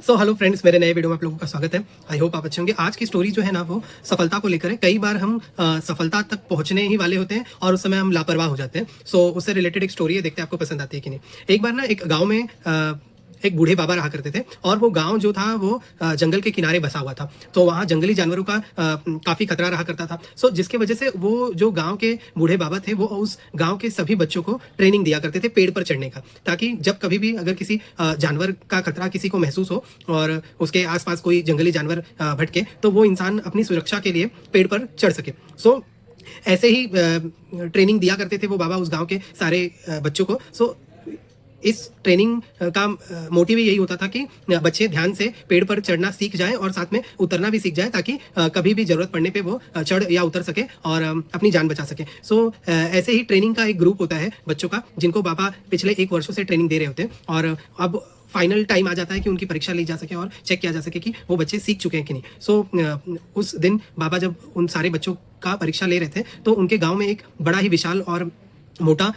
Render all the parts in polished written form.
Hello friends, मेरे नए video में आप लोगों का स्वागत है। आई होप आप अच्छे होंगे। आज की स्टोरी जो है ना, वो सफलता को लेकर है। कई बार हम सफलता तक पहुंचने ही वाले होते हैं और उस समय हम लापरवाह हो जाते हैं। उससे रिलेटेड एक स्टोरी है, देखते हैं आपको पसंद आती है कि नहीं। एक बार ना एक गाँव में एक बूढ़े बाबा रहा करते थे और वो गाँव जो था वो जंगल के किनारे बसा हुआ था। तो वहाँ जंगली जानवरों का काफ़ी खतरा रहा करता था। जिसकी वजह से वो जो गाँव के बूढ़े बाबा थे, वो उस गाँव के सभी बच्चों को ट्रेनिंग दिया करते थे पेड़ पर चढ़ने का, ताकि जब कभी भी अगर किसी जानवर का खतरा किसी को महसूस हो और उसके आस-पास कोई जंगली जानवर भटके, तो वो इंसान अपनी सुरक्षा के लिए पेड़ पर चढ़ सके। ऐसे ही ट्रेनिंग दिया करते थे वो बाबा उस गाँव के सारे बच्चों को। इस ट्रेनिंग का मोटिव यही होता था कि बच्चे ध्यान से पेड़ पर चढ़ना सीख जाएँ और साथ में उतरना भी सीख जाएँ, ताकि कभी भी ज़रूरत पड़ने पे वो चढ़ या उतर सके और अपनी जान बचा सके। ऐसे ही ट्रेनिंग का एक ग्रुप होता है बच्चों का, जिनको बाबा पिछले 1 वर्षों से ट्रेनिंग दे रहे होते हैं और अब फाइनल टाइम आ जाता है कि उनकी परीक्षा ली जा सके और चेक किया जा सके कि वो बच्चे सीख चुके हैं कि नहीं। उस दिन बाबा जब उन सारे बच्चों का परीक्षा ले रहे थे, तो उनके गाँव में एक बड़ा ही विशाल और मोटा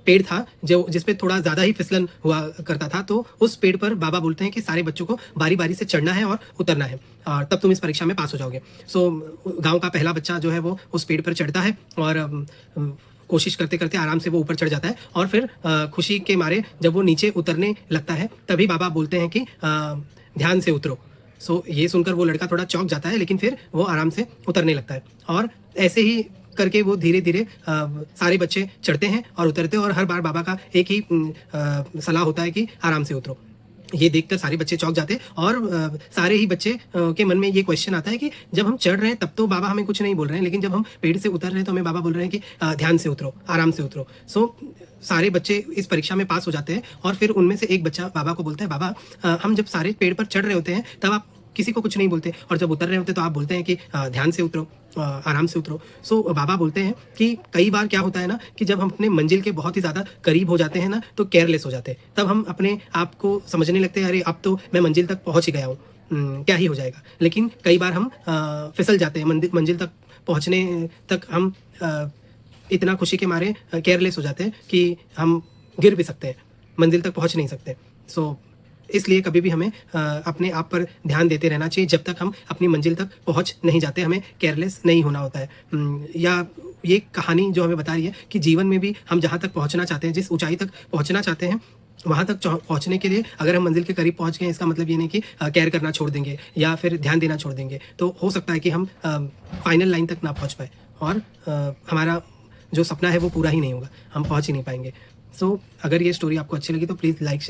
पेड़ था, जो जिसपे थोड़ा ज़्यादा ही फिसलन हुआ करता था। तो उस पेड़ पर बाबा बोलते हैं कि सारे बच्चों को बारी-बारी से चढ़ना है और उतरना है, और तब तुम इस परीक्षा में पास हो जाओगे। गाँव का पहला बच्चा जो है वो उस पेड़ पर चढ़ता है और कोशिश करते-करते आराम से वो ऊपर चढ़ जाता है और फिर खुशी के मारे जब वो नीचे उतरने लगता है, तभी बाबा बोलते हैं कि ध्यान से उतरो। ये सुनकर वो लड़का थोड़ा चौंक जाता है, लेकिन फिर वो आराम से उतरने लगता है और ऐसे ही करके वो धीरे-धीरे सारे बच्चे चढ़ते हैं और उतरते हैं और हर बार बाबा का एक ही सलाह होता है कि आराम से उतरो। ये देखकर सारे बच्चे चौंक जाते हैं और सारे ही बच्चे के मन में ये क्वेश्चन आता है कि जब हम चढ़ रहे हैं तब तो बाबा हमें कुछ नहीं बोल रहे हैं, लेकिन जब हम पेड़ से उतर रहे हैं तो हमें बाबा बोल रहे हैं कि ध्यान से उतरो, आराम से उतरो। सारे बच्चे इस परीक्षा में पास हो जाते हैं और फिर उनमें से एक बच्चा बाबा को बोलता है, बाबा हम जब सारे पेड़ पर चढ़ रहे होते हैं तब आप किसी को कुछ नहीं बोलते, और जब उतर रहे होते तो आप बोलते हैं कि ध्यान से उतरो, आराम से उतरो। बाबा बोलते हैं कि कई बार क्या होता है ना, कि जब हम अपने मंजिल के बहुत ही ज़्यादा करीब हो जाते हैं ना, तो केयरलेस हो जाते हैं। तब हम अपने आप को समझने लगते हैं, अरे अब तो मैं मंजिल तक पहुँच ही गया हूँ, क्या ही हो जाएगा। लेकिन कई बार हम फिसल जाते हैं, मंजिल तक पहुँचने तक हम इतना खुशी के मारे केयरलेस हो जाते हैं कि हम गिर भी सकते हैं, मंजिल तक पहुँच नहीं सकते। इसलिए कभी भी हमें अपने आप पर ध्यान देते रहना चाहिए जब तक हम अपनी मंजिल तक पहुँच नहीं जाते। हमें केयरलेस नहीं होना होता है। या ये कहानी जो हमें बता रही है कि जीवन में भी हम जहाँ तक पहुँचना चाहते हैं, जिस ऊँचाई तक पहुँचना चाहते हैं, वहाँ तक पहुँचने के लिए अगर हम मंजिल के करीब पहुँच गए हैं, इसका मतलब ये नहीं कि केयर करना छोड़ देंगे या फिर ध्यान देना छोड़ देंगे। तो हो सकता है कि हम फाइनल लाइन तक ना पहुँच पाएँ और हमारा जो सपना है वो पूरा ही नहीं होगा, हम पहुँच ही नहीं पाएँगे। अगर ये स्टोरी आपको अच्छी लगी तो प्लीज़ लाइक